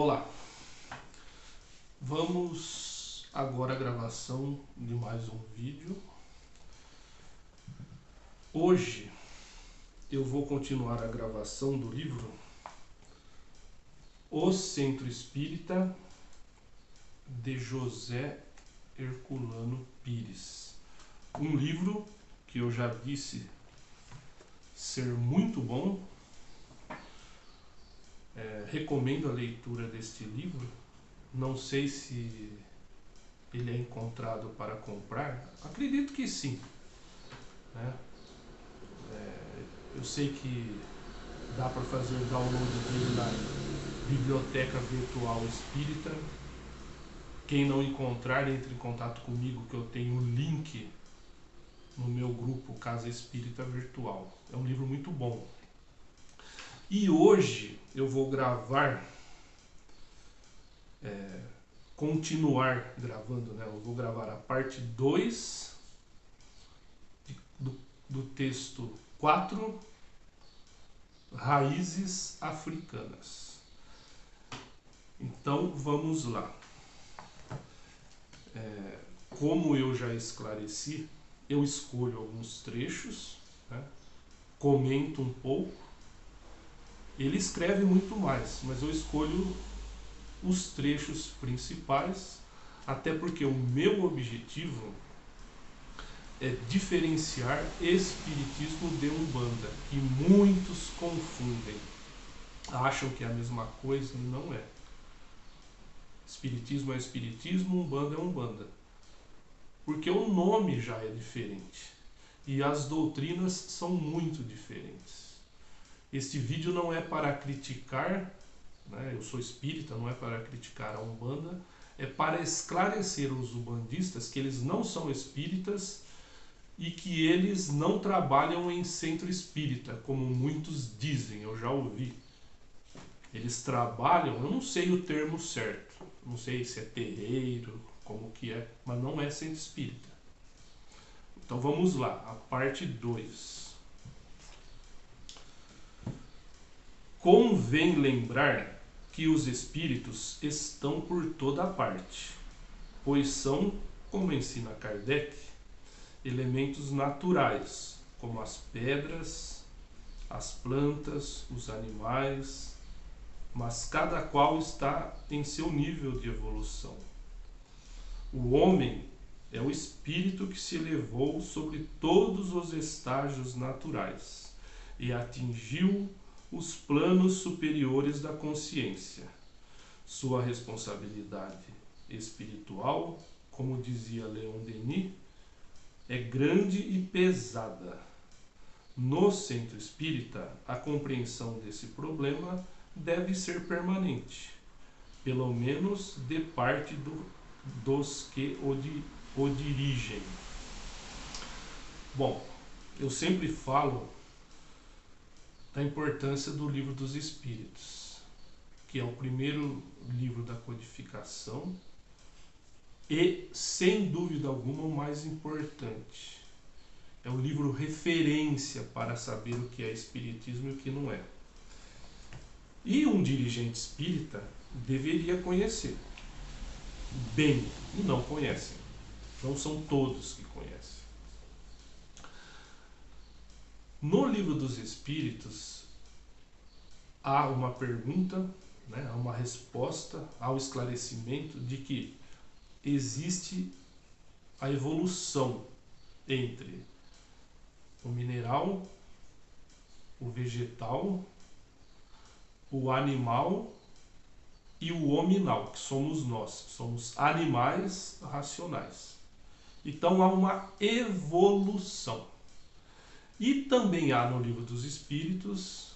Olá, vamos agora à gravação de mais um vídeo. Hoje eu vou continuar a gravação do livro O Centro Espírita, de José Herculano Pires. Um livro que eu já disse ser muito bom. Recomendo a leitura deste livro. Não sei se ele é encontrado para comprar. Acredito que sim, né? Eu sei que dá para fazer download dele na Biblioteca Virtual Espírita. Quem não encontrar, entre em contato comigo, que eu tenho o link no meu grupo Casa Espírita Virtual. É um livro muito bom. E hoje eu vou gravar, continuar gravando, né? Eu vou gravar a parte 2 do texto 4, Raízes Africanas. Então vamos lá. Como eu já esclareci, eu escolho alguns trechos, né? Comento um pouco. Ele escreve muito mais, mas eu escolho os trechos principais, até porque o meu objetivo é diferenciar espiritismo de umbanda, que muitos confundem, acham que é a mesma coisa e não é. Espiritismo é espiritismo, umbanda é umbanda, porque o nome já é diferente e as doutrinas são muito diferentes. Este vídeo não é para criticar, né? Eu sou espírita, não é para criticar a umbanda, é para esclarecer os umbandistas que eles não são espíritas e que eles não trabalham em centro espírita, como muitos dizem, eu já ouvi. Eles trabalham, eu não sei o termo certo, não sei se é terreiro, como que é, mas não é centro espírita. Então vamos lá, a parte 2. Convém lembrar que os espíritos estão por toda parte, pois são, como ensina Kardec, elementos naturais, como as pedras, as plantas, os animais, mas cada qual está em seu nível de evolução. O homem é o espírito que se elevou sobre todos os estágios naturais e atingiu os planos superiores da consciência. Sua responsabilidade espiritual, como dizia Leon Denis, é grande e pesada. No centro espírita, a compreensão desse problema deve ser permanente, pelo menos de parte dos que o dirigem. Bom, eu sempre falo da importância do Livro dos Espíritos, que é o primeiro livro da codificação e, sem dúvida alguma, o mais importante. É o livro referência para saber o que é espiritismo e o que não é. E um dirigente espírita deveria conhecer bem, e não conhecem. Não são todos que conhecem. No Livro dos Espíritos há uma pergunta, né, há uma resposta, há o esclarecimento de que existe a evolução entre o mineral, o vegetal, o animal e o hominal, que somos nós, somos animais racionais. Então há uma evolução. E também há no Livro dos Espíritos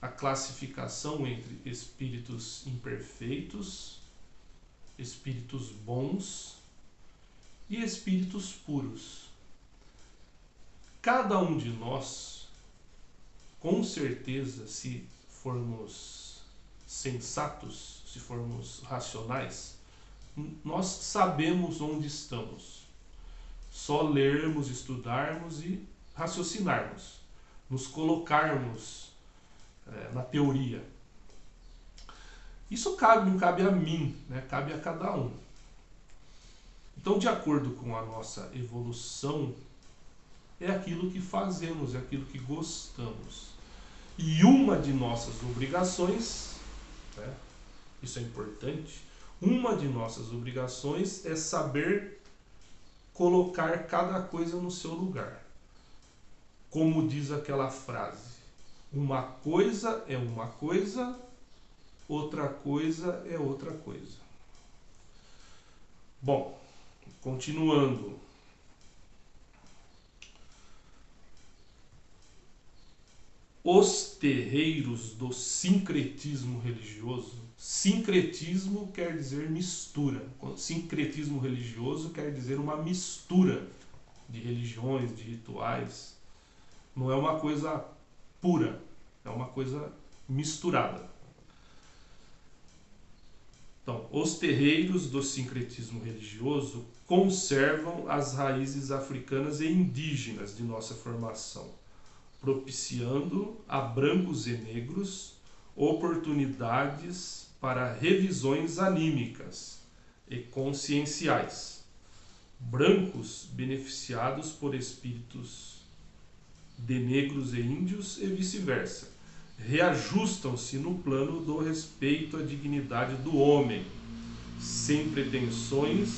a classificação entre espíritos imperfeitos, espíritos bons e espíritos puros. Cada um de nós, com certeza, se formos sensatos, se formos racionais, nós sabemos onde estamos. Só lermos, estudarmos e raciocinarmos, nos colocarmos na teoria. Isso não cabe a mim, né? Cabe a cada um. Então, de acordo com a nossa evolução, é aquilo que fazemos, é aquilo que gostamos. E uma de nossas obrigações, né? Isso é importante, uma de nossas obrigações é saber colocar cada coisa no seu lugar. Como diz aquela frase, uma coisa é uma coisa, outra coisa é outra coisa. Bom, continuando. Os terreiros do sincretismo religioso. Sincretismo quer dizer mistura. Sincretismo religioso quer dizer uma mistura de religiões, de rituais. Não é uma coisa pura, é uma coisa misturada. Então, os terreiros do sincretismo religioso conservam as raízes africanas e indígenas de nossa formação, propiciando a brancos e negros oportunidades para revisões anímicas e conscienciais. Brancos beneficiados por espíritos de negros e índios e vice-versa. Reajustam-se no plano do respeito à dignidade do homem, sem pretensões,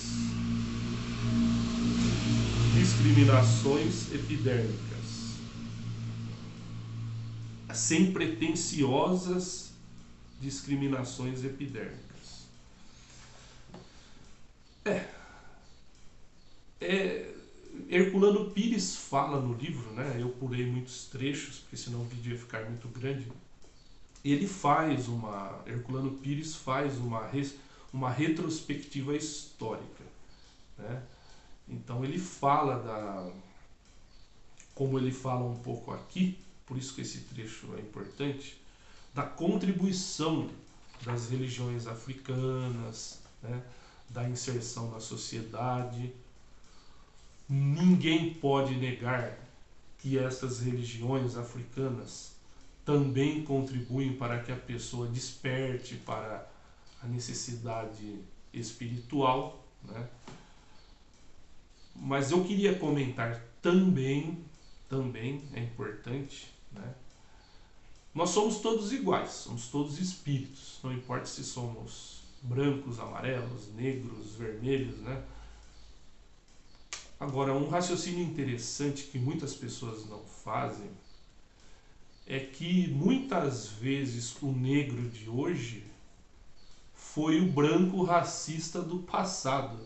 discriminações epidérmicas. Sem pretensiosas discriminações epidérmicas. Herculano Pires fala no livro, né? Eu pulei muitos trechos, porque senão o vídeo ia ficar muito grande. Herculano Pires faz uma retrospectiva histórica, né? Então ele fala como ele fala um pouco aqui, por isso que esse trecho é importante, da contribuição das religiões africanas, né, da inserção na sociedade. Ninguém pode negar que essas religiões africanas também contribuem para que a pessoa desperte para a necessidade espiritual, né? Mas eu queria comentar também é importante, né? Nós somos todos iguais, somos todos espíritos, não importa se somos brancos, amarelos, negros, vermelhos, né? Agora, um raciocínio interessante que muitas pessoas não fazem é que muitas vezes o negro de hoje foi o branco racista do passado,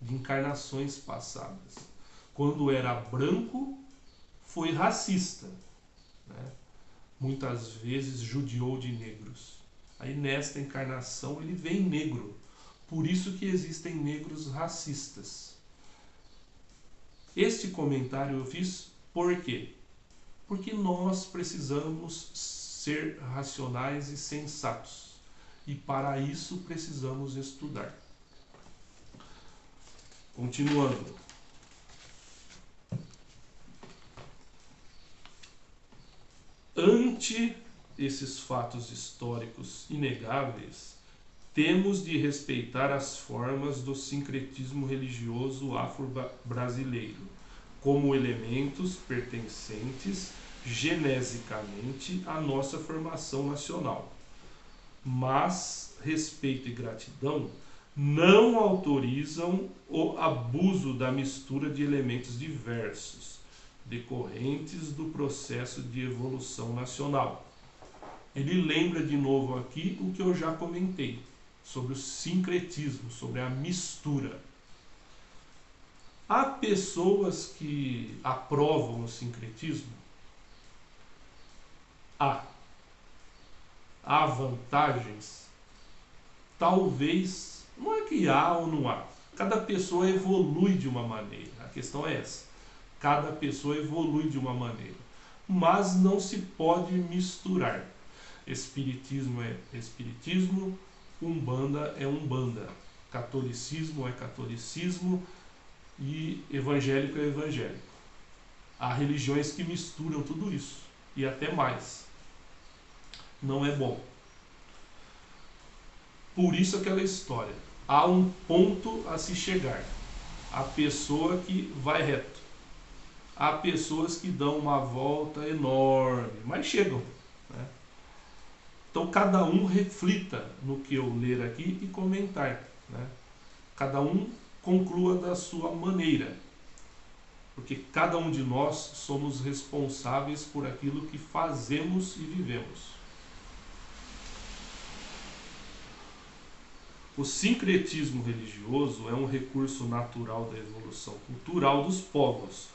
de encarnações passadas. Quando era branco, foi racista, né? Muitas vezes judiou de negros. Aí nesta encarnação ele vem negro. Por isso que existem negros racistas. Este comentário eu fiz por quê? Porque nós precisamos ser racionais e sensatos. E para isso precisamos estudar. Continuando. Ante esses fatos históricos inegáveis, temos de respeitar as formas do sincretismo religioso afro-brasileiro, como elementos pertencentes genesicamente à nossa formação nacional. Mas respeito e gratidão não autorizam o abuso da mistura de elementos diversos, decorrentes do processo de evolução nacional. Ele lembra de novo aqui o que eu já comentei, sobre o sincretismo, sobre a mistura. Há pessoas que aprovam o sincretismo? Há vantagens? Talvez, não é que há ou não há. Cada pessoa evolui de uma maneira, a questão é essa. Cada pessoa evolui de uma maneira, mas não se pode misturar. Espiritismo é espiritismo, umbanda é umbanda, catolicismo é catolicismo e evangélico é evangélico. Há religiões que misturam tudo isso e até mais. Não é bom. Por isso aquela história. Há um ponto a se chegar. Há pessoa que vai reto. Há pessoas que dão uma volta enorme, mas chegam, né? Então cada um reflita no que eu ler aqui e comentar, né? Cada um conclua da sua maneira, porque cada um de nós somos responsáveis por aquilo que fazemos e vivemos. O sincretismo religioso é um recurso natural da evolução cultural dos povos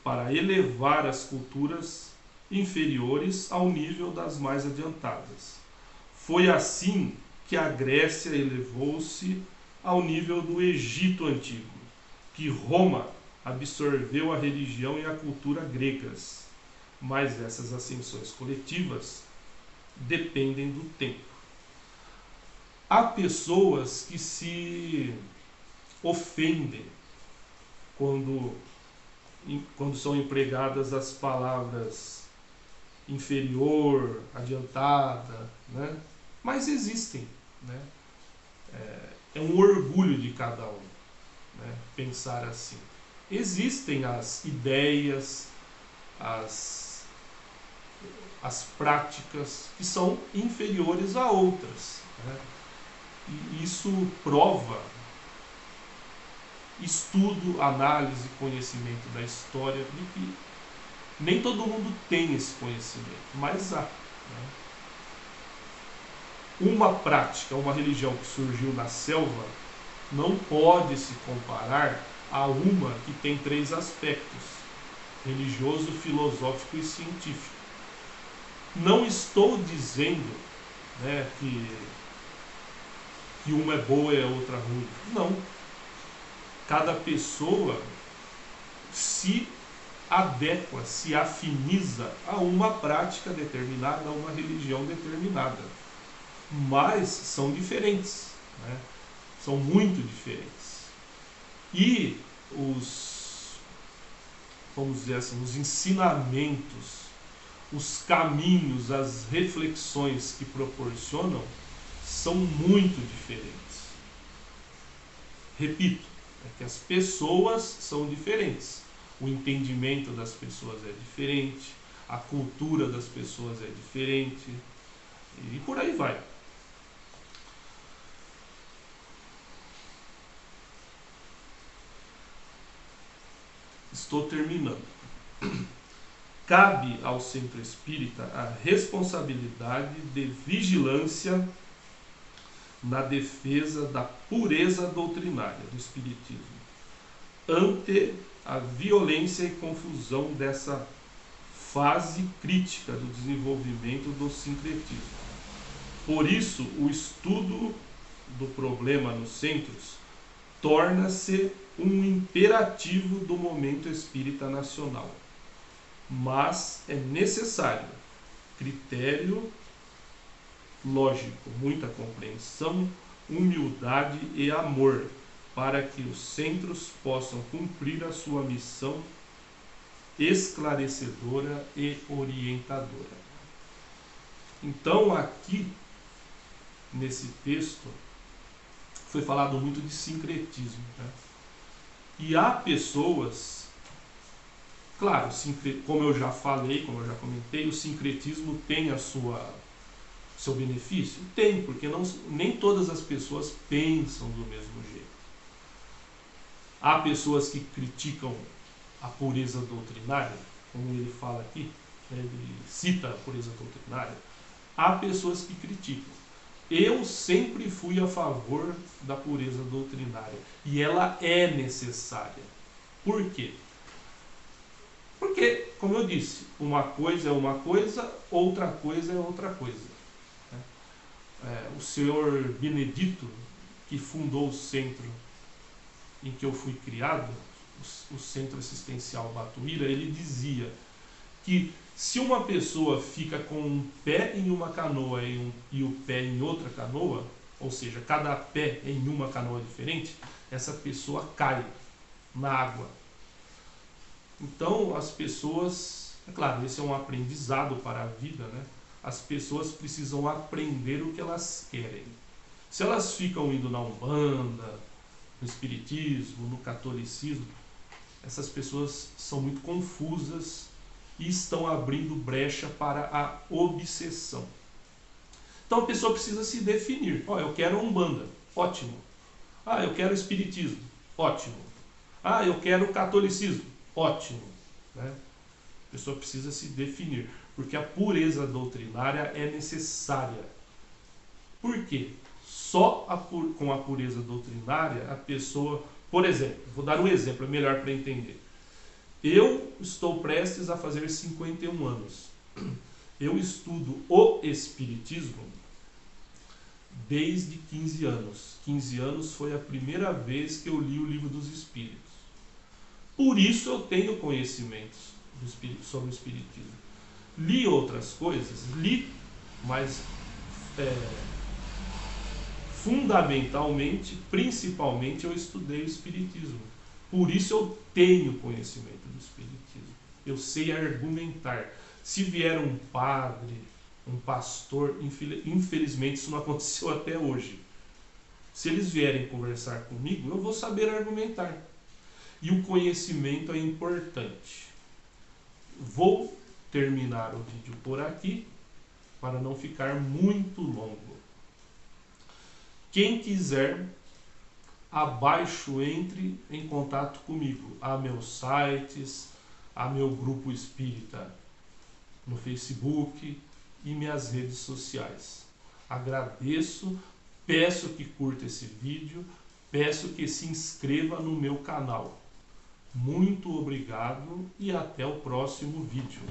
para elevar as culturas inferiores ao nível das mais adiantadas. Foi assim que a Grécia elevou-se ao nível do Egito Antigo, que Roma absorveu a religião e a cultura gregas. Mas essas ascensões coletivas dependem do tempo. Há pessoas que se ofendem quando são empregadas as palavras inferior, adiantada, né? Mas existem, né? É um orgulho de cada um, né, pensar assim. Existem as ideias, as práticas que são inferiores a outras, né? E isso prova estudo, análise, conhecimento da história, de que nem todo mundo tem esse conhecimento, mas há, né? Uma prática, uma religião que surgiu na selva não pode se comparar a uma que tem 3 aspectos: religioso, filosófico e científico. Não estou dizendo, né, que uma é boa e a outra ruim. Não. Cada pessoa se adequa, se afiniza a uma prática determinada, a uma religião determinada. Mas são diferentes, né? São muito diferentes. E vamos dizer assim, os ensinamentos, os caminhos, as reflexões que proporcionam são muito diferentes. Repito, é que as pessoas são diferentes. O entendimento das pessoas é diferente, a cultura das pessoas é diferente, e por aí vai. Estou terminando. Cabe ao centro espírita a responsabilidade de vigilância na defesa da pureza doutrinária do espiritismo, ante a violência e confusão dessa fase crítica do desenvolvimento do sincretismo. Por isso, o estudo do problema nos centros torna-se um imperativo do momento espírita nacional. Mas é necessário critério lógico, muita compreensão, humildade e amor, para que os centros possam cumprir a sua missão esclarecedora e orientadora. Então, aqui, nesse texto, foi falado muito de sincretismo, né? E há pessoas, claro, como eu já falei, como eu já comentei, o sincretismo tem seu benefício? Tem, porque nem todas as pessoas pensam do mesmo jeito. Há pessoas que criticam a pureza doutrinária, como ele fala aqui, né, ele cita a pureza doutrinária. Há pessoas que criticam. Eu sempre fui a favor da pureza doutrinária, e ela é necessária. Por quê? Porque, como eu disse, uma coisa é uma coisa, outra coisa é outra coisa. O senhor Benedito, que fundou o centro em que eu fui criado, o Centro Assistencial Batuíra, ele dizia que se uma pessoa fica com um pé em uma canoa e o pé em outra canoa, ou seja, cada pé em uma canoa diferente, essa pessoa cai na água. Então as pessoas, é claro, esse é um aprendizado para a vida, né? As pessoas precisam aprender o que elas querem. Se elas ficam indo na Umbanda, no Espiritismo, no Catolicismo, essas pessoas são muito confusas e estão abrindo brecha para a obsessão. Então a pessoa precisa se definir. Ó, eu quero Umbanda, ótimo. Ah, eu quero Espiritismo, ótimo. Ah, eu quero Catolicismo, ótimo. Né? A pessoa precisa se definir, porque a pureza doutrinária é necessária. Por quê? Só com a pureza doutrinária a pessoa... Por exemplo, vou dar um exemplo, é melhor para entender. Eu estou prestes a fazer 51 anos. Eu estudo o Espiritismo desde 15 anos. 15 anos foi a primeira vez que eu li o Livro dos Espíritos. Por isso eu tenho conhecimentos sobre o Espiritismo. Li outras coisas, mas fundamentalmente, principalmente, eu estudei o Espiritismo. Por isso eu tenho conhecimento do Espiritismo. Eu sei argumentar. Se vier um padre, um pastor, infelizmente isso não aconteceu até hoje. Se eles vierem conversar comigo, eu vou saber argumentar. E o conhecimento é importante. Vou terminar o vídeo por aqui, para não ficar muito longo. Quem quiser, abaixo entre em contato comigo. Há meus sites, há meu grupo espírita no Facebook e minhas redes sociais. Agradeço, peço que curta esse vídeo, peço que se inscreva no meu canal. Muito obrigado e até o próximo vídeo.